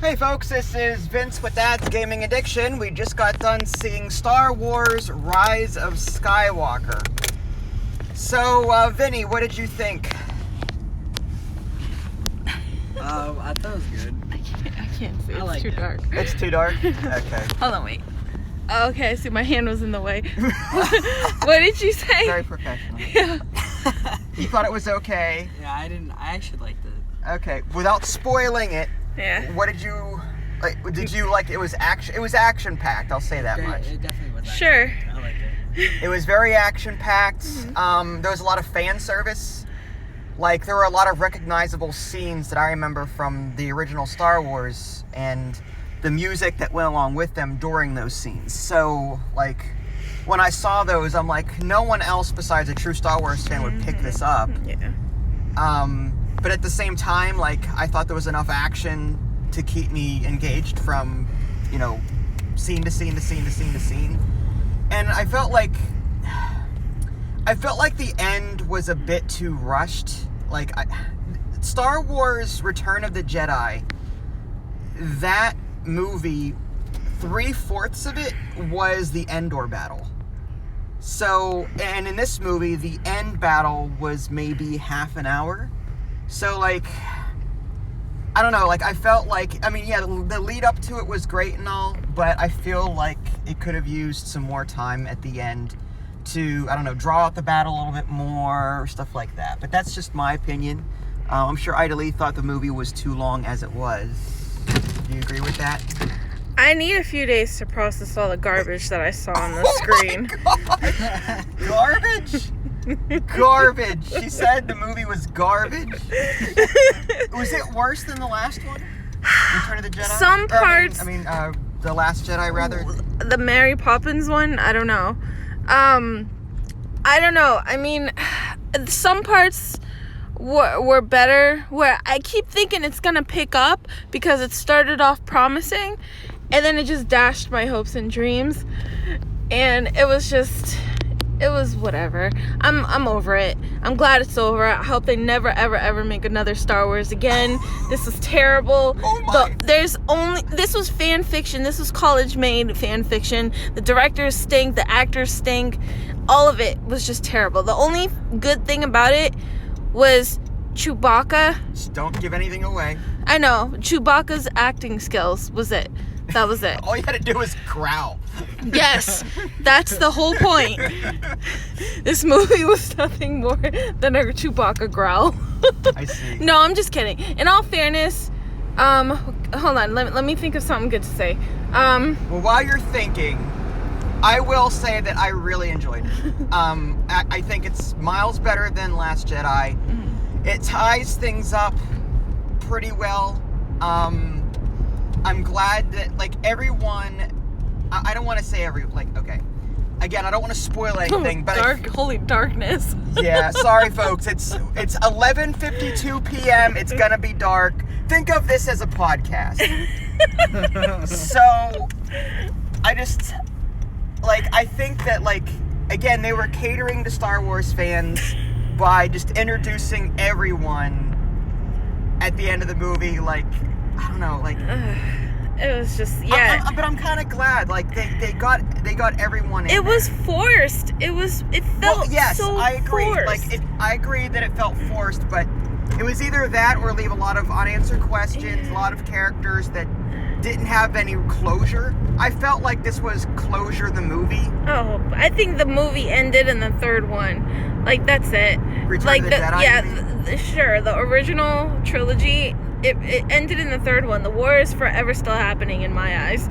Hey folks, this is Vince with That's Gaming Addiction. We just got done seeing Star Wars Rise of Skywalker. So, Vinny, what did you think? I thought it was good. I can't see. It's too dark. It's too dark? Okay. Hold on, wait. Okay, see, my hand was in the way. What did you say? Very professional. Yeah. You thought it was okay? Yeah, I actually liked it. Okay. Without spoiling it, Yeah. what did you like? Did you like it? Was action packed? I'll say that much. It definitely was. Sure. I liked it. It was very action packed. There was a lot of fan service. Like, there were a lot of recognizable scenes that I remember from the original Star Wars and the music that went along with them during those scenes. So, like, when I saw those, I'm like, no one else besides a true Star Wars fan would pick this up. Yeah. But at the same time, like, I thought there was enough action to keep me engaged from, you know, scene to scene to scene to scene to scene. And I felt like the end was a bit too rushed. Like, Star Wars Return of the Jedi, that movie, 3/4 of it was the Endor battle. So, and in this movie, the end battle was maybe half an hour. So, like, I don't know, like, I felt like, I mean, yeah, the lead up to it was great and all, but I feel like it could have used some more time at the end to, I don't know, draw out the battle a little bit more, or stuff like that. But that's just my opinion. I'm sure Ida Lee thought the movie was too long as it was. Do you agree with that? I need a few days to process all the garbage that I saw on the screen. Garbage? Garbage. She said the movie was garbage. Was it worse than the last one? Return of the Jedi? Some parts. The Last Jedi, rather. The Mary Poppins one? I don't know. I don't know. I mean, some parts were better, where I keep thinking it's gonna pick up because it started off promising, and then it just dashed my hopes and dreams, and it was whatever. I'm over it. I'm glad it's over. I hope they never ever make another Star Wars again. This is terrible. Oh my. This was fan fiction. This was college made fan fiction. The directors stink, the actors stink. All of it was just terrible. The only good thing about it was Chewbacca. Just don't give anything away. I know. Chewbacca's acting skills was it. That was it. All you had to do was growl. Yes, that's the whole point. This movie was nothing more than a Chewbacca growl. I see. No, I'm just kidding. In all fairness, hold on. Let me think of something good to say. Well, while you're thinking, I will say that I really enjoyed it. I think it's miles better than Last Jedi. Mm-hmm. It ties things up pretty well. I'm glad that, like, everyone... I don't want to say okay. Again, I don't want to spoil anything, but... Holy darkness. Yeah, sorry, folks. It's 11:52 p.m. It's gonna be dark. Think of this as a podcast. So, I think that, like, again, they were catering to Star Wars fans by just introducing everyone at the end of the movie, like, I don't know, like... It was just, yeah. But I'm kind of glad, like, they got everyone in It there. was forced. It felt yes, so I agree. forced. I agree that it felt forced, but it was either that or leave a lot of unanswered questions, a lot of characters that didn't have any closure. I felt like this was Closure the movie. Oh, I think the movie ended in the third one. Like, that's it. Return of the Jedi? Yeah, sure. The original trilogy, it ended in the third one. The war is forever still happening in my eyes.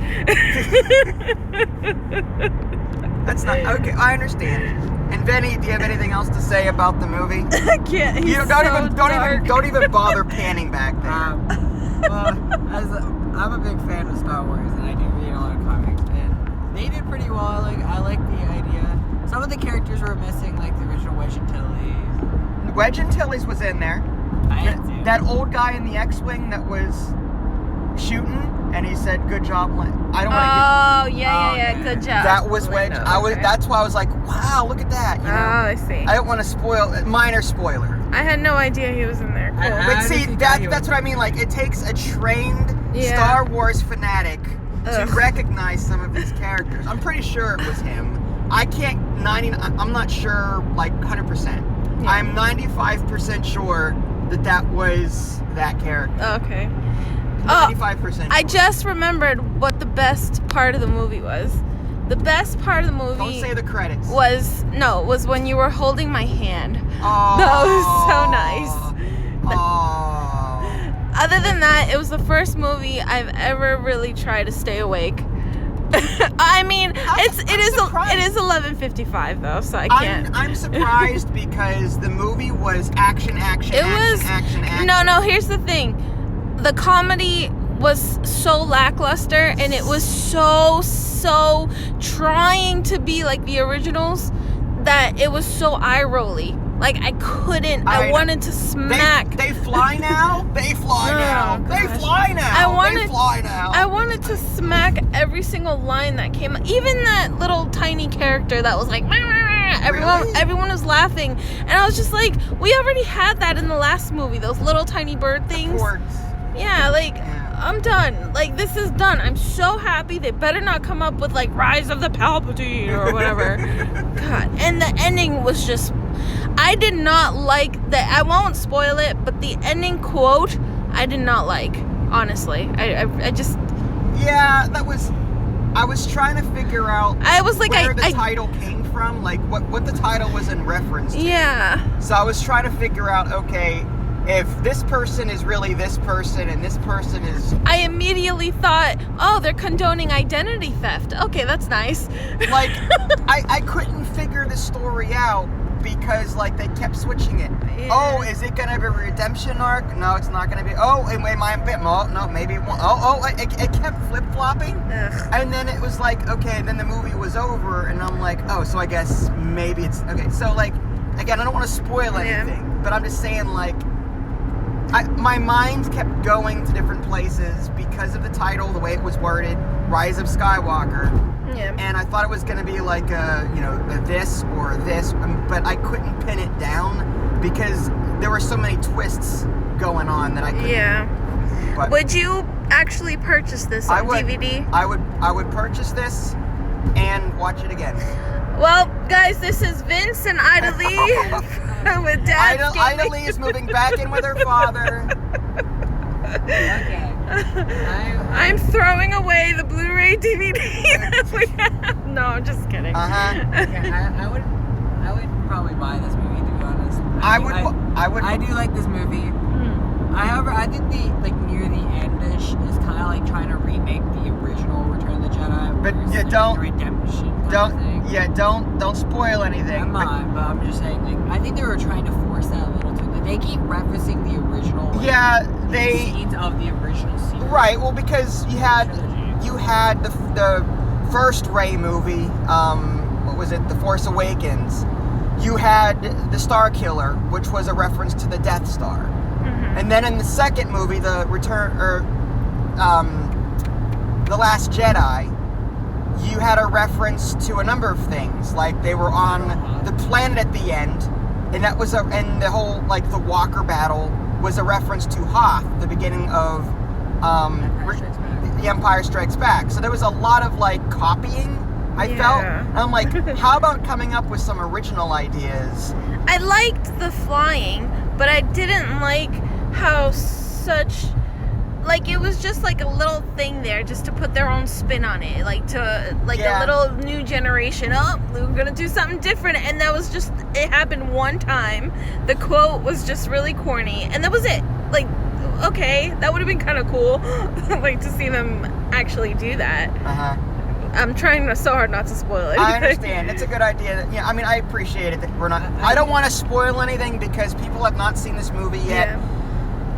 That's not okay. I understand. And Benny, do you have anything else to say about the movie? I can't. Don't even bother panning back there. I'm a big fan of Star Wars, and I do read a lot of comics, and they did pretty well. I like the idea. Some of the characters were missing, like the original Wedge Antilles. Wedge Antilles was in there. That old guy in the X-Wing that was shooting, and he said, "Good job." I don't want to. Yeah. Good job. That was Wedge. Okay. That's why I was like, "Wow, look at that." You know? I see. I don't want to spoil. Minor spoiler. I had no idea he was in there. Cool. But see, that's what I mean. Like, it takes a trained Yeah. Star Wars fanatic to Ugh. recognize some of these characters. I'm pretty sure it was him. I can't, I'm not sure, like, 100%. Yeah. I'm 95% sure that was that character. Okay. 95% sure. I just remembered what the best part of the movie was. The best part of the movie Don't say the credits. was when you were holding my hand. Oh. That was so nice. Oh. Other than that, it was the first movie I've ever really tried to stay awake. I mean, it is 11:55 though, so I can't. I'm surprised because the movie was action. No, here's the thing. The comedy was so lackluster, and it was so trying to be like the originals that it was so eye-rolly. Like, I couldn't. I wanted to smack. They fly now. They fly now. They gosh. fly now. They fly now. I wanted to smack every single line that came. Even that little tiny character that was like, everyone was laughing, and I was just like, we already had that in the last movie. Those little tiny bird things. Yeah, like. I'm done. Like, this is done. I'm so happy. They better not come up with, like, Rise of the Palpatine or whatever. God. And the ending was just... I did not like that. I won't spoil it, but the ending quote, I did not like. Honestly. I just... Yeah, that was... I was trying to figure out where the title came from. Like, what the title was in reference to. Yeah. So I was trying to figure out, okay... If this person is really this person and this person is... I immediately thought, oh, they're condoning identity theft. Okay, that's nice. Like, I couldn't figure the story out because, like, they kept switching it. Yeah. Oh, is it going to be a redemption arc? No, it's not going to be. Oh, it might be. No, maybe it won't. It kept flip-flopping. Ugh. And then it was like, okay, then the movie was over, and I'm like, oh, so I guess maybe it's... Okay, so, like, again, I don't want to spoil anything, but I'm just saying, like... my mind kept going to different places because of the title, the way it was worded, Rise of Skywalker. Yeah. And I thought it was going to be like a this or this, but I couldn't pin it down because there were so many twists going on that I couldn't. Yeah. But would you actually purchase this on DVD? I would purchase this and watch it again. Well, guys, this is Vince and Ida Lee with Dad's Gaming. Ida Lee is moving back in with her father. Okay. I'm throwing away the Blu-ray DVD that we have. No, I'm just kidding. Okay, I would probably buy this movie, to be honest. I do like this movie. However, I think near the end-ish is kind of like trying to remake the original Return of the Jedi. But you don't the redemption kind of thing. Yeah, don't spoil anything. I'm not, but I'm just saying, like, I think they were trying to force that a little too. Like, they keep referencing the original. Scenes of the original series. Right. Well, because you had the first Rey movie. What was it? The Force Awakens. You had the Star Killer, which was a reference to the Death Star. And then in the second movie, the Last Jedi, you had a reference to a number of things. Like, they were on the planet at the end, and that was and the whole, like, the Walker battle was a reference to Hoth, the beginning of The Empire Strikes Back. So there was a lot of, like, copying, I felt. And I'm like, how about coming up with some original ideas? I liked the flying, but I didn't like how it was just like a little thing there just to put their own spin on it, a little new generation. Oh, we're gonna do something different, and that was just, it happened one time. The quote was just really corny, and that was it. Like, okay, that would have been kind of cool, like, to see them actually do that. I'm trying so hard not to spoil it. I understand. It's a good idea. I mean, I appreciate it that we're not... I don't want to spoil anything because people have not seen this movie yet. Yeah.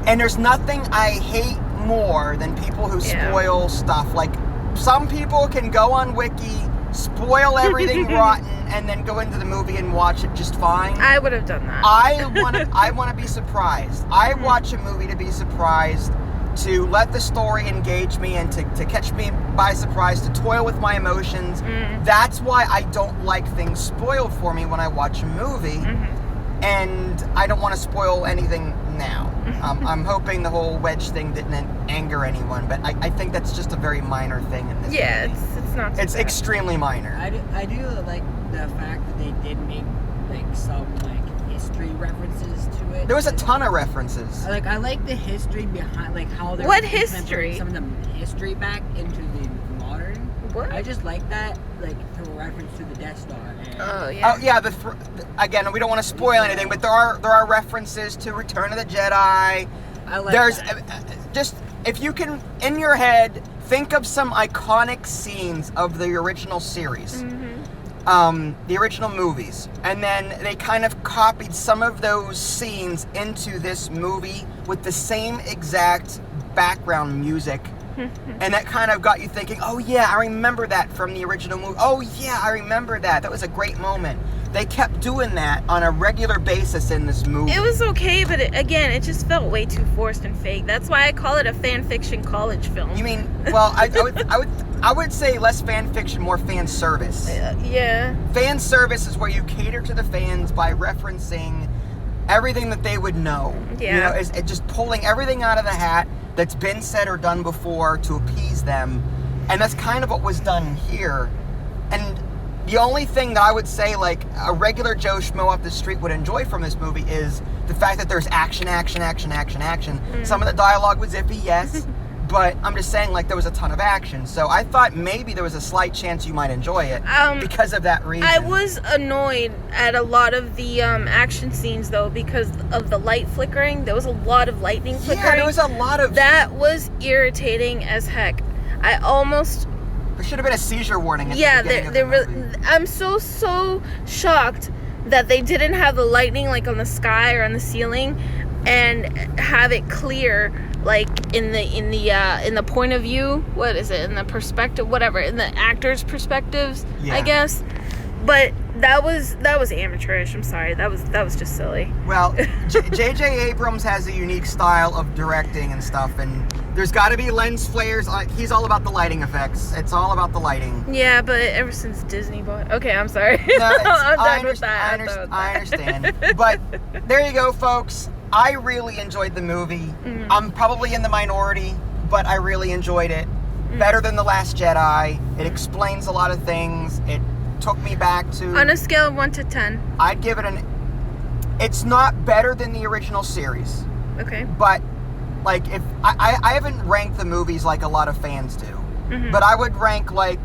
And there's nothing I hate more than people who spoil stuff. Like, some people can go on Wiki, spoil everything rotten, and then go into the movie and watch it just fine. I would have done that. I want to be surprised. I watch a movie to be surprised, to let the story engage me and to catch me by surprise, to toil with my emotions. That's why I don't like things spoiled for me when I watch a movie. And I don't want to spoil anything now. I'm hoping the whole wedge thing didn't anger anyone, but I think that's just a very minor thing in this movie. It's not too It's bad. extremely minor. I do like the fact that they did make like some like history references to it. There was a ton of references. I like the history behind like how they're What implementing history? some of the history back into the modern. What? I just like that, like through reference to the Death Star. And Oh yeah. Oh yeah, again, we don't want to spoil anything, but there are references to Return of the Jedi. I like There's that. just, if you can in your head think of some iconic scenes of the original series, the original movies, and then they kind of copied some of those scenes into this movie with the same exact background music. And that kind of got you thinking, oh yeah, I remember that from the original movie. Oh yeah, I remember that. That was a great moment. They kept doing that on a regular basis in this movie. It was okay, but it just felt way too forced and fake. That's why I call it a fan fiction college film. You mean, well, I would say less fan fiction, more fan service. Yeah. Fan service is where you cater to the fans by referencing everything that they would know. Yeah. You know, it's just pulling everything out of the hat that's been said or done before to appease them. And that's kind of what was done here. And the only thing that I would say, like, a regular Joe Schmo off the street would enjoy from this movie is the fact that there's action. Some of the dialogue was iffy, yes. But I'm just saying, like, there was a ton of action. So I thought maybe there was a slight chance you might enjoy it because of that reason. I was annoyed at a lot of the action scenes, though, because of the light flickering. There was a lot of lightning flickering. Yeah, there was a lot of... That was irritating as heck. I almost... There should have been a seizure warning at Yeah, the beginning of the movie. I'm so shocked that they didn't have the lightning, like, on the sky or on the ceiling and have it clear, like in the point of view, what is it, in the perspective, whatever, in the actors' perspectives, Yeah. I guess. But that was amateurish. I'm sorry, that was just silly. Well, J.J. Abrams has a unique style of directing and stuff, and there's got to be lens flares. He's all about the lighting effects. It's all about the lighting. Yeah, but ever since Disney bought... Okay, I'm sorry. No, I'm done with that. I understand. But there you go, folks. I really enjoyed the movie. I'm probably in the minority, but I really enjoyed it. Better than The Last Jedi. It explains a lot of things. It took me back to... On a scale of 1 to 10. I'd give it it's not better than the original series. Okay. But, like, if... I haven't ranked the movies like a lot of fans do. But I would rank, like...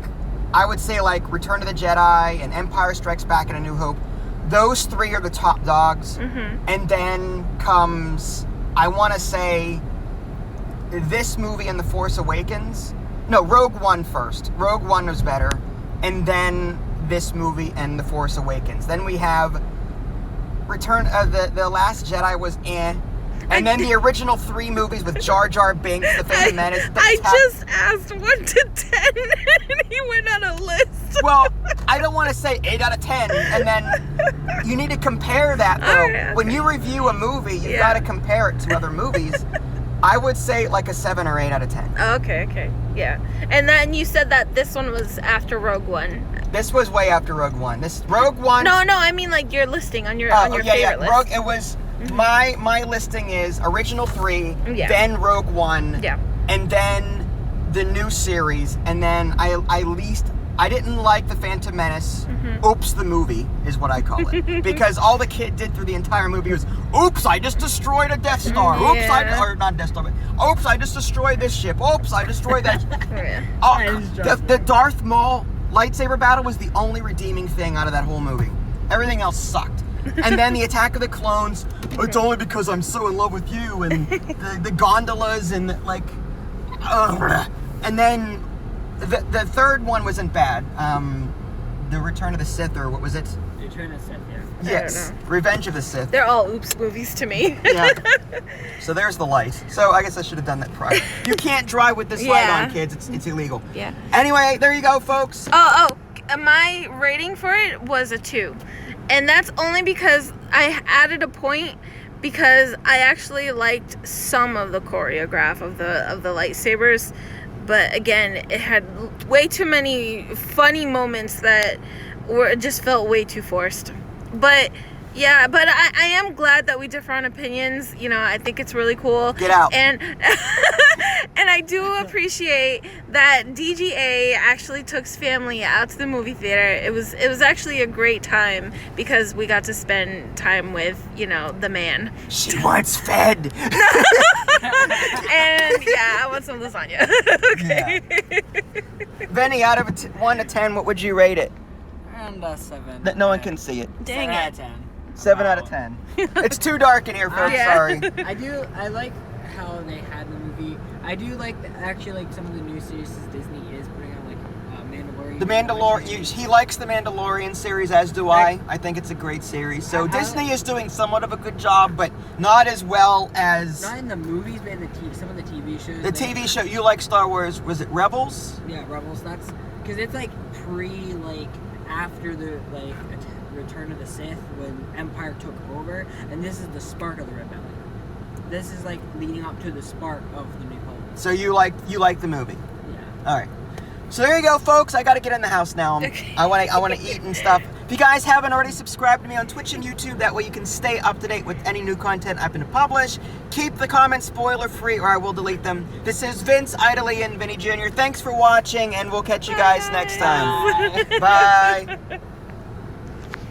I would say, like, Return of the Jedi and Empire Strikes Back and A New Hope. Those three are the top dogs. And then comes, I want to say, this movie and The Force Awakens. No, Rogue One first. Rogue One was better. And then this movie and The Force Awakens. Then we have Return of the Last Jedi was And then the original 3 movies with Jar Jar Binks, The Phantom Menace. I just asked 1 to 10 and he went on a list. Well, I don't want to say 8 out of 10, and then you need to compare that, though. Okay. When you review a movie, you've got to compare it to other movies. I would say like a 7 or 8 out of 10. Okay, yeah. And then you said that this one was after Rogue One. This was way after Rogue One. This Rogue One... No, I mean like your listing on your favorite list. Rogue, it was... My listing is original 3, then Rogue One, and then the new series, and then I didn't like The Phantom Menace. Oops, the movie is what I call it. Because all the kid did through the entire movie was, oops, I just destroyed a Death Star. Oops, or not Death Star, but oops, I just destroyed this ship. Oops, I destroyed that. The Darth Maul lightsaber battle was the only redeeming thing out of that whole movie. Everything else sucked. And then the Attack of the Clones, it's only because I'm so in love with you, and the gondolas, and like, and then the third one wasn't bad. The Return of the Sith, or what was it? Return of the Sith, yeah. Yes, Revenge of the Sith. They're all oops movies to me. Yeah. So there's the light. So I guess I should have done that prior. You can't drive with this light on, kids. It's illegal. Yeah. Anyway, there you go, folks. My rating for it was a 2. And that's only because I added a point because I actually liked some of the choreograph of the lightsabers, but again, it had way too many funny moments that just felt way too forced. But Yeah, but I am glad that we differ on opinions. You know, I think it's really cool. Get out. And and I do appreciate that DGA actually took his family out to the movie theater. It was actually a great time because we got to spend time with, you know, the man. She wants fed. And yeah, I want some lasagna. Okay. Yeah. Benny, out of 1 to 10, what would you rate it? And 7. That no one can see it. Dang 7 out it. of 10. 7 out of 10. It's too dark in here, folks. Yeah. Sorry. I like how they had the movie. I do like actually like some of the new series Disney is putting out, like Mandalorian. The Mandalorian. He likes the Mandalorian series, as do I. I think it's a great series. So Disney is doing somewhat of a good job, but not as well as not in the movies, but in the some of the TV shows. the TV show. You like Star Wars? Was it Rebels? Yeah, Rebels. That's because it's like after the Return of the Sith when Empire took over, and this is the spark of the rebellion. This is like leading up to the spark of the New Hope. So you like the movie? Yeah. All right. So there you go, folks. I got to get in the house now. Okay. I want to eat and stuff. If you guys haven't already subscribed to me on Twitch and YouTube, that way you can stay up to date with any new content I'm going to publish. Keep the comments spoiler free, or I will delete them. This is Vince Idly and Vinny Jr. Thanks for watching, and we'll catch you guys next time. Bye.